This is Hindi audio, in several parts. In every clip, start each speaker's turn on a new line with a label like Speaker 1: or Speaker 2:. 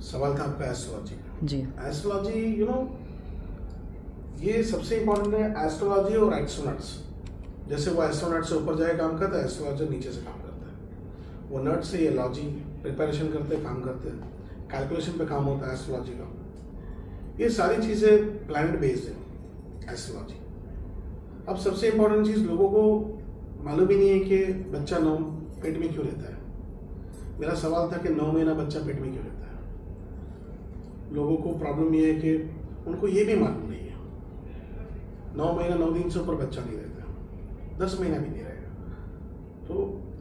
Speaker 1: सवाल था आपका एस्ट्रोलॉजी का।
Speaker 2: जी।
Speaker 1: एस्ट्रोलॉजी ये सबसे इम्पोर्टेंट है, एस्ट्रोलॉजी और एस्ट्रोनट्स। जैसे वो एस्ट्रोनट से ऊपर जाए काम करता है, एस्ट्रोलॉजर नीचे से काम करता है। वो नट से ये लॉजी प्रिपरेशन करते हैं, काम करते हैं, कैलकुलेशन पे काम होता है एस्ट्रोलॉजी का। ये सारी चीज़ें प्लैनेट बेस्ड है एस्ट्रोलॉजी। अब सबसे इम्पोर्टेंट चीज़ लोगों को मालूम ही नहीं है कि बच्चा 9 पेट में क्यों रहता है। मेरा सवाल था कि 9 महीना बच्चा पेट में क्यों रहता है। लोगों को प्रॉब्लम ये है कि उनको ये भी मालूम नहीं है 9 महीना 9 दिन से ऊपर बच्चा नहीं रहता, 10 महीना भी नहीं रहेगा। तो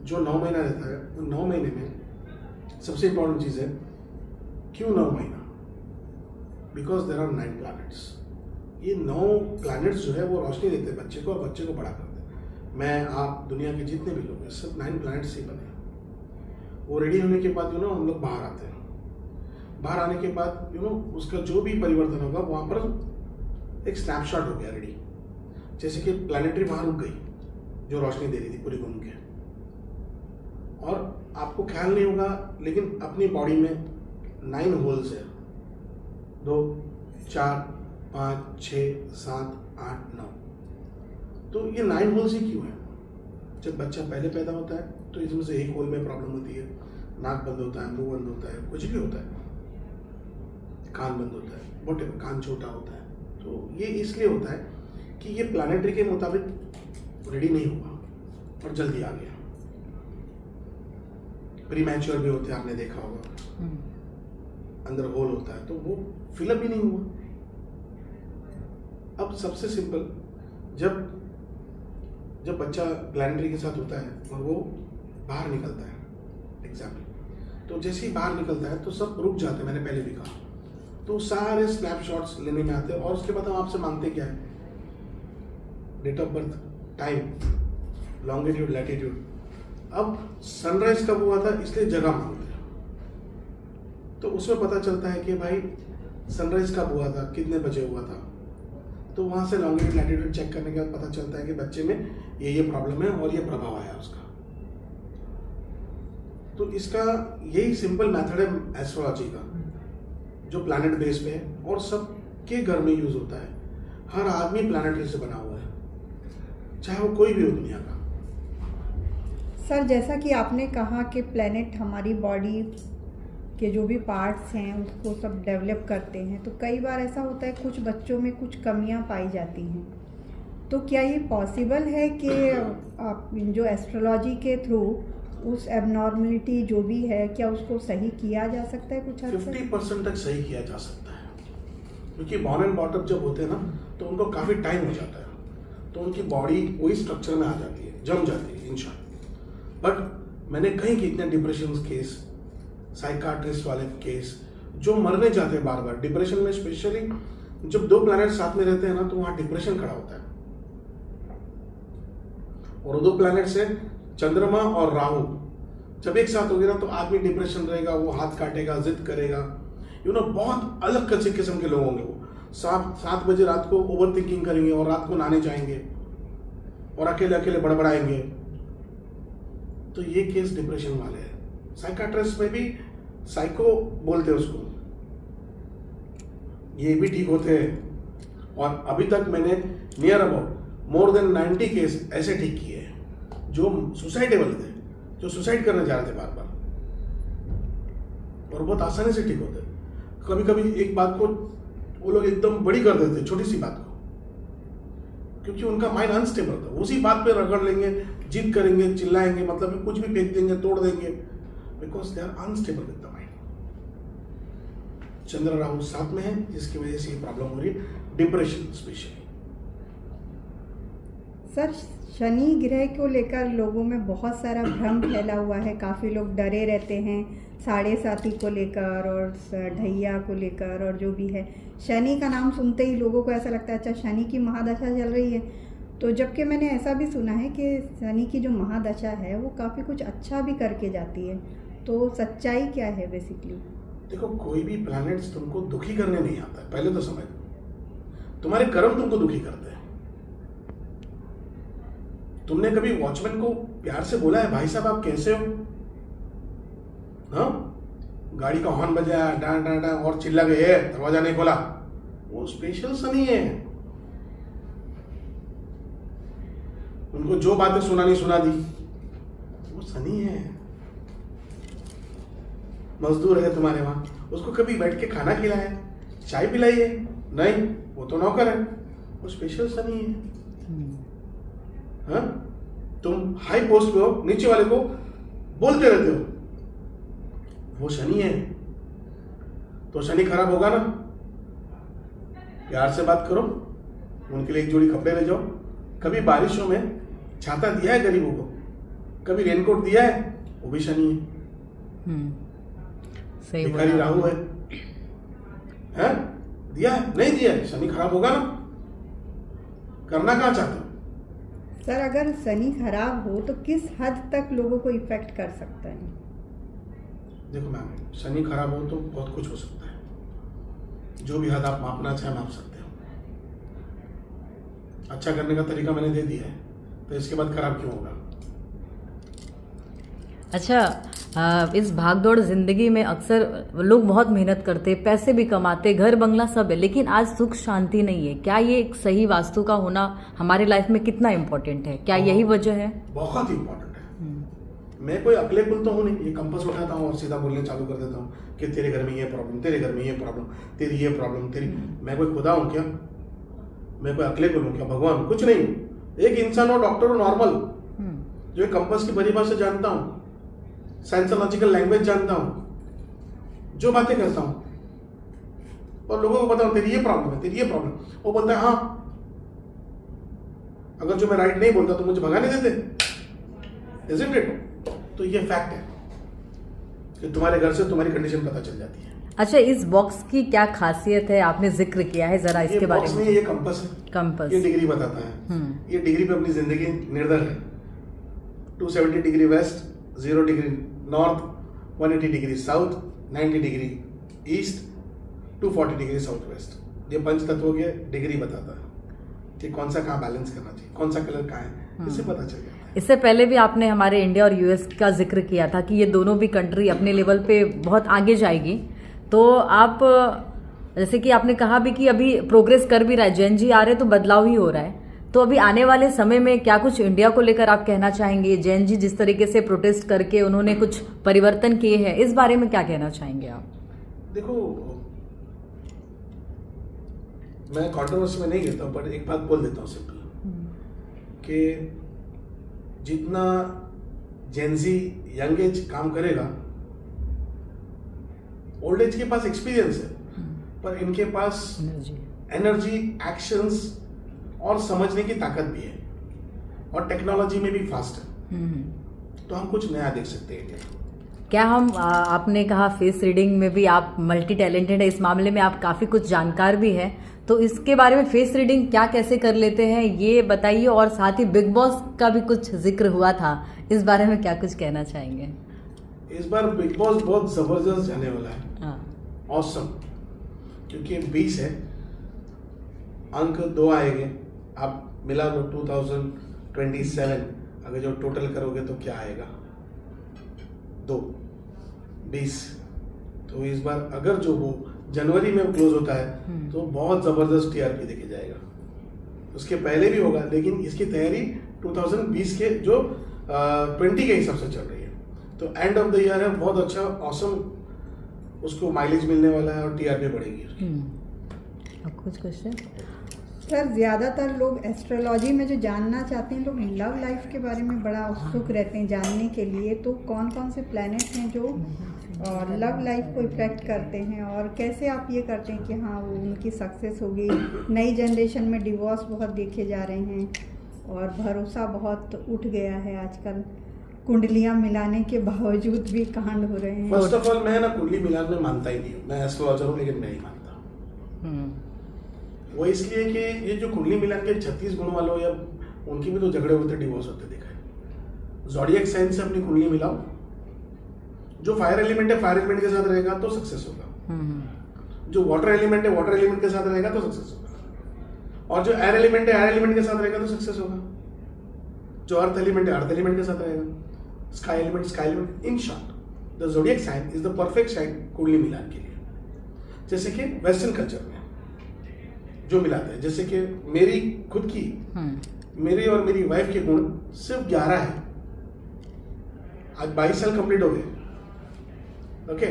Speaker 1: जो 9 महीना रहता है, वो 9 महीने में सबसे इम्पोर्टेंट चीज़ है क्यों 9 महीना, बिकॉज देर आर 9 प्लैनेट्स। ये 9 प्लैनेट्स जो है वो रोशनी देते हैं बच्चे को और बच्चे को बड़ा करते हैं। मैं, आप, दुनिया के जितने भी लोग हैं सब 9 प्लैनेट्स से बने हैं। वो रेडी होने के बाद हम लोग बाहर आते हैं। बाहर आने के बाद उसका जो भी परिवर्तन होगा वहाँ पर एक स्नैपशॉट हो गया रेडी। जैसे कि प्लैनेटरी वहाँ रुक गई जो रोशनी दे रही थी पूरी घूम के, और आपको ख्याल नहीं होगा लेकिन अपनी बॉडी में 9 होल्स है, 2, 4, 5, 6, 7, 8, 9। तो ये 9 होल्स ही क्यों है? जब बच्चा पहले पैदा होता है तो इसमें से एक होल में प्रॉब्लम होती है, नाक बंद होता है, मुंह बंद होता है, कुछ भी होता है, कान बंद होता है, वॉटेवर, कान छोटा होता है। तो ये इसलिए होता है कि ये प्लैनेटरी के मुताबिक रेडी नहीं हुआ और जल्दी आ गया। प्री मैच्योर भी होते हैं, आपने देखा होगा, अंदर होल होता है तो वो फिलअप ही नहीं हुआ। अब सबसे सिंपल, जब बच्चा प्लैनेटरी के साथ होता है और वो बाहर निकलता है, एग्जाम्पल, तो जैसे ही बाहर निकलता है तो सब रुक जाते हैं, मैंने पहले भी कहा। तो सारे स्नैपशॉट्स लेने में आते हैं और उसके बाद हम आपसे मांगते क्या है? Date of birth, time, longitude, latitude. अब सनराइज कब हुआ था इसलिए जगह मांगते हैं, तो उसमें पता चलता है कि भाई सनराइज कब हुआ था, कितने बजे हुआ था। तो वहाँ से लॉन्गिट्यूड, लैटिट्यूड चेक करने के बाद पता चलता है कि बच्चे में ये प्रॉब्लम है और ये प्रभाव आया उसका। तो इसका यही सिंपल मेथड है एस्ट्रोलॉजी का, जो प्लैनेट बेस पे है और सबके घर में यूज होता है। हर आदमी प्लैनेटरी से बना हुआ है, चाहे वो कोई भी हो दुनिया का।
Speaker 2: सर, जैसा कि आपने कहा कि प्लैनेट हमारी बॉडी के जो भी पार्ट्स हैं उसको सब डेवलप करते हैं, तो कई बार ऐसा होता है कुछ बच्चों में कुछ कमियां पाई जाती हैं। तो क्या ये पॉसिबल है कि आप जो एस्ट्रोलॉजी के थ्रू उस एबनॉर्मलिटी जो भी है, क्या उसको सही किया जा सकता है? कुछ हद तक
Speaker 1: 50% तक सही किया जा सकता है, क्योंकि बॉर्न एंड बॉटअप जब होते हैं ना तो उनको काफ़ी टाइम हो जाता है, तो उनकी बॉडी वही स्ट्रक्चर में आ जाती है, जम जाती है इंशाल्लाह। बट मैंने कहीं कितने डिप्रेशन केस, साइकाट्रिस्ट वाले केस जो मरने जाते हैं बार बार डिप्रेशन में, स्पेशली जब 2 प्लैनेट साथ में रहते हैं ना तो वहाँ डिप्रेशन खड़ा होता है। और 2 प्लैनेट से चंद्रमा और राहु जब एक साथ हो गया ना तो आदमी डिप्रेशन रहेगा, वो हाथ काटेगा, जिद करेगा, बहुत अलग किस्म के लोग होंगे। वो 7 बजे रात को ओवर थिंकिंग करेंगे और रात को नहाने जाएंगे और अकेले अकेले बड़बड़ाएंगे। तो ये केस डिप्रेशन वाले हैं। साइकाट्रिस्ट में भी साइको बोलते हैं उसको, ये भी ठीक होते हैं। और अभी तक मैंने near about more than 90 case ऐसे ठीक किए हैं जो सुसाइडेबल थे, जो सुसाइड करने जा रहे थे बार बार, और बहुत आसानी से ठीक होते। कभी कभी एक बात को वो लोग एकदम बड़ी कर देते, छोटी सी बात को, क्योंकि उनका माइंड अनस्टेबल था। उसी बात पे रगड़ लेंगे, जिद करेंगे, चिल्लाएंगे, मतलब कुछ भी फेंक देंगे, तोड़ देंगे, because they are unstable with the mind. Chandra Rahu साथ में है जिसकी वजह से ये प्रॉब्लम हो रही है, डिप्रेशन स्पेशली।
Speaker 2: सर, शनि ग्रह को लेकर लोगों में बहुत सारा भ्रम फैला हुआ है। काफ़ी लोग डरे रहते हैं साढ़े साथी को लेकर और ढैया को लेकर, और जो भी है शनि का नाम सुनते ही लोगों को ऐसा लगता है अच्छा शनि की महादशा चल रही है। तो जबकि मैंने ऐसा भी सुना है कि शनि की जो महादशा है वो काफ़ी कुछ अच्छा भी करके जाती है। तो सच्चाई क्या है बेसिकली?
Speaker 1: देखो, कोई भी प्लैनेट्स तुमको दुखी करने नहीं आता है, पहले तो समझ लो। तुम्हारे कर्म तुमको दुखी करते हैं। तुमने कभी वॉचमैन को प्यार से बोला है भाई साहब आप कैसे हो? हाँ, गाड़ी का हॉर्न बजाया डां डां डां और चिल्ला गए दरवाजा नहीं खोला, वो स्पेशल सनी है। उनको जो बातें सुनानी सुना दी, वो सनी है। मजदूर है तुम्हारे वहां, उसको कभी बैठ के खाना खिलाया, चाय पिलाई है? नहीं, वो तो नौकर है, वो स्पेशल सनी है। हाँ, तुम हाई पोस्ट पे हो, नीचे वाले को बोलते रहते हो, वो शनि है। तो शनि खराब होगा ना, प्यार से बात करो, उनके लिए एक जोड़ी कपड़े ले जाओ। कभी बारिशों में छाता दिया है गरीबों को, कभी रेनकोट दिया है? वो भी शनि है।
Speaker 2: सही
Speaker 1: भिखारी राहु है, हैं? दिया है? नहीं दिया है, शनि खराब होगा ना। करना कहाँ चाहते हो?
Speaker 2: सर अगर शनि खराब हो तो किस हद तक लोगों को इफेक्ट कर सकता है?
Speaker 1: देखो मैम, शनि खराब हो तो बहुत कुछ हो सकता है, जो भी हद आप मापना चाहे माप सकते हो। अच्छा करने का तरीका मैंने दे दिया है, तो इसके बाद खराब क्यों होगा?
Speaker 3: अच्छा, इस भागदौड़ जिंदगी में अक्सर लोग बहुत मेहनत करते, पैसे भी कमाते, घर बंगला सब है, लेकिन आज सुख शांति नहीं है। क्या ये एक सही वास्तु का होना हमारे लाइफ में कितना इम्पोर्टेंट है? क्या यही वजह है?
Speaker 1: बहुत इंपॉर्टेंट है। मैं कोई अकले कुल तो हूँ नहीं, ये कंपास उठाता हूँ और सीधा बोलने चालू कर देता हूँ कि तेरे घर में ये प्रॉब्लम, तेरे घर में ये प्रॉब्लम, तेरी ये प्रॉब्लम, तेरी। मैं कोई खुदा हूँ क्या? मैं कोई अकले कुल हूँ क्या? भगवान? कुछ नहीं। एक इंसान हो, डॉक्टर हो, नॉर्मल, जो एक कंपास की परिभाषा जानता हूँ, साइंसोलॉजिकल लैंग्वेज जानता हूँ, जो बातें करता हूँ, और लोगों को बताऊँ तेरी ये प्रॉब्लम है, तेरी ये प्रॉब्लम। वो बोलता है हाँ, अगर जो मैं राइट नहीं बोलता तो मुझे भगा नहीं देते, इज़न्ट इट? तो ये फैक्ट है कि तुम्हारे घर से तुम्हारी कंडीशन पता चल जाती है।
Speaker 3: अच्छा, इस बॉक्स की क्या खासियत है? आपने जिक्र किया है, जरा इसके बारे में।
Speaker 1: ये कंपास है,
Speaker 3: कंपास,
Speaker 1: ये डिग्री बताता है। ये डिग्री पे अपनी जिंदगी निर्भर है। 270 degree west, 0 degree north, 180 degree south, 90 degree east, 240 degree south west. ये पंच तत्वों के डिग्री बताता है कि कौन सा कहाँ बैलेंस करना चाहिए, कौन सा कलर कहाँ है, इससे पता चल जाता है।
Speaker 3: इससे पहले भी आपने हमारे इंडिया और यूएस का जिक्र किया था कि ये दोनों भी कंट्री अपने लेवल पे बहुत आगे जाएगी। तो आप, जैसे कि आपने कहा भी कि अभी प्रोग्रेस कर भी रहा है, जैन जी आ रहे तो बदलाव ही हो रहा है, तो अभी आने वाले समय में क्या कुछ इंडिया को लेकर आप कहना चाहेंगे? जैन जी जिस तरीके से प्रोटेस्ट करके उन्होंने कुछ परिवर्तन किए हैं, इस बारे में क्या कहना चाहेंगे आप?
Speaker 1: देखो, मैं कंट्रोवर्सी में नहीं गिरता हूँ, पर एक बात बोल देता हूँ सिंपल, कि जितना जेनजी यंग एज काम करेगा, ओल्ड एज के पास एक्सपीरियंस है, पर इनके पास एनर्जी, एक्शंस और समझने की ताकत भी है, और टेक्नोलॉजी में भी फास्ट है। तो हम कुछ नया देख सकते हैं इंडिया।
Speaker 3: क्या हम, आपने कहा फेस रीडिंग में भी आप मल्टी टैलेंटेड है, इस मामले में आप काफ़ी कुछ जानकार भी हैं, तो इसके बारे में फेस रीडिंग क्या कैसे कर लेते हैं ये बताइए। और साथ ही बिग बॉस का भी कुछ जिक्र हुआ था, इस बारे में क्या कुछ कहना चाहेंगे?
Speaker 1: इस बार बिग बॉस बहुत जबरदस्त जाने वाला है, ऑसम, क्योंकि 20 है, अंक 2 आएंगे। आप मिला लो 2027, अगर जो टोटल करोगे तो क्या आएगा? 2, 20। तो इस बार अगर जो वो जनवरी में क्लोज होता है तो बहुत जबरदस्त टीआरपी देखे जाएगा। उसके पहले भी होगा, लेकिन इसकी तैयारी 2020 के जो 20 के हिसाब से चल रही है। तो एंड ऑफ द ईयर है, बहुत अच्छा ऑसम उसको माइलेज मिलने वाला है और टीआरपी बढ़ेगी।
Speaker 3: अब कुछ क्वेश्चन?
Speaker 2: सर ज़्यादातर लोग एस्ट्रोलॉजी में जो जानना चाहते हैं, लोग लव लाइफ के बारे में बड़ा उत्सुक रहते हैं जानने के लिए, तो कौन कौन से प्लैनेट्स हैं जो लव लाइफ को इफेक्ट करते हैं, और कैसे आप ये करते हैं कि हाँ वो उनकी सक्सेस होगी? नई जनरेशन में डिवोर्स बहुत देखे जा रहे हैं और भरोसा बहुत उठ गया है आजकल, कुंडलियाँ मिलाने के बावजूद भी कांड हो रहे हैं।
Speaker 1: फर्स्ट ऑफ ऑल, मैं ना कुंडली मिलान में मानता ही नहीं हूँ। मैं एस्ट्रोलॉजर हूँ, लेकिन मैं नहीं मानता। वो इसलिए कि ये जो कुंडली मिलान के 36 गुण वालों, या उनकी भी तो झगड़े होते, डिवोर्स होते देखा है। ज़ोडिएक साइन से अपनी कुंडली मिलाओ, जो फायर एलिमेंट है फायर एलिमेंट के साथ रहेगा तो सक्सेस होगा, जो वाटर एलिमेंट है वाटर एलिमेंट के साथ रहेगा तो सक्सेस होगा, और जो एयर एलिमेंट है एयर एलिमेंट के साथ रहेगा तो सक्सेस होगा, जो अर्थ एलिमेंट है अर्थ एलिमेंट के साथ रहेगा, sky element sky element. In short the zodiac sign is the perfect sign कुंडली मिलान के लिए। जैसे कि वेस्टर्न कल्चर में जो मिलाते हैं, जैसे कि मेरी खुद की मेरी और मेरी वाइफ के गुण सिर्फ 11 है। आज 22 साल कंप्लीट हो गए। ओके,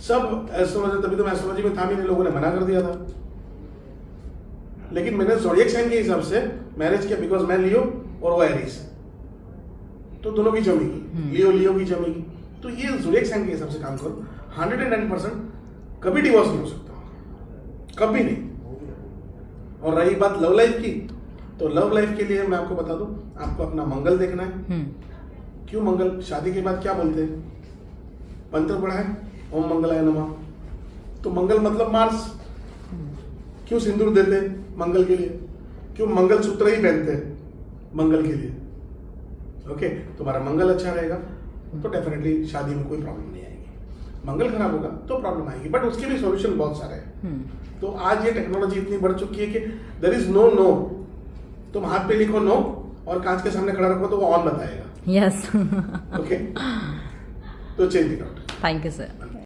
Speaker 1: सब एस्ट्रोलॉजी, तभी तो मैं एस्ट्रोलॉजी में था भी नहीं, लोगों ने मना कर दिया था। लेकिन मैंने ज़ोडिएक साइन के हिसाब से मैरिज किया, बिकॉज मैं लियो और वो एरीज, तो दोनों की जमेगी, लियो की जमेगी। तो ये ज़ोडिएक साइन के हिसाब से काम करो, 109% कभी डिवोर्स नहीं हो सकता, कभी नहीं। और रही बात लव लाइफ की, तो लव लाइफ के लिए मैं आपको बता दूं, आपको अपना मंगल देखना है। क्यों मंगल? शादी के बाद क्या बोलते हैं, मंत्र पढ़ा है, ओम मंगलाय नमः। तो मंगल मतलब मार्स। क्यों सिंदूर देते हैं? मंगल के लिए। क्यों मंगल सूत्र ही पहनते हैं? मंगल के लिए। ओके, तुम्हारा मंगल अच्छा रहेगा तो डेफिनेटली शादी में कोई प्रॉब्लम नहीं आएगी। मंगल खराब होगा तो प्रॉब्लम आएगी, बट उसके भी सॉल्यूशन बहुत सारे हैं। तो आज ये टेक्नोलॉजी इतनी बढ़ चुकी है कि देयर इज नो नो। तुम हाथ पे लिखो नो और कांच के सामने खड़ा रखो तो वो ऑन बताएगा।
Speaker 3: यस।
Speaker 1: ओके, तो change it out.
Speaker 3: Thank you sir.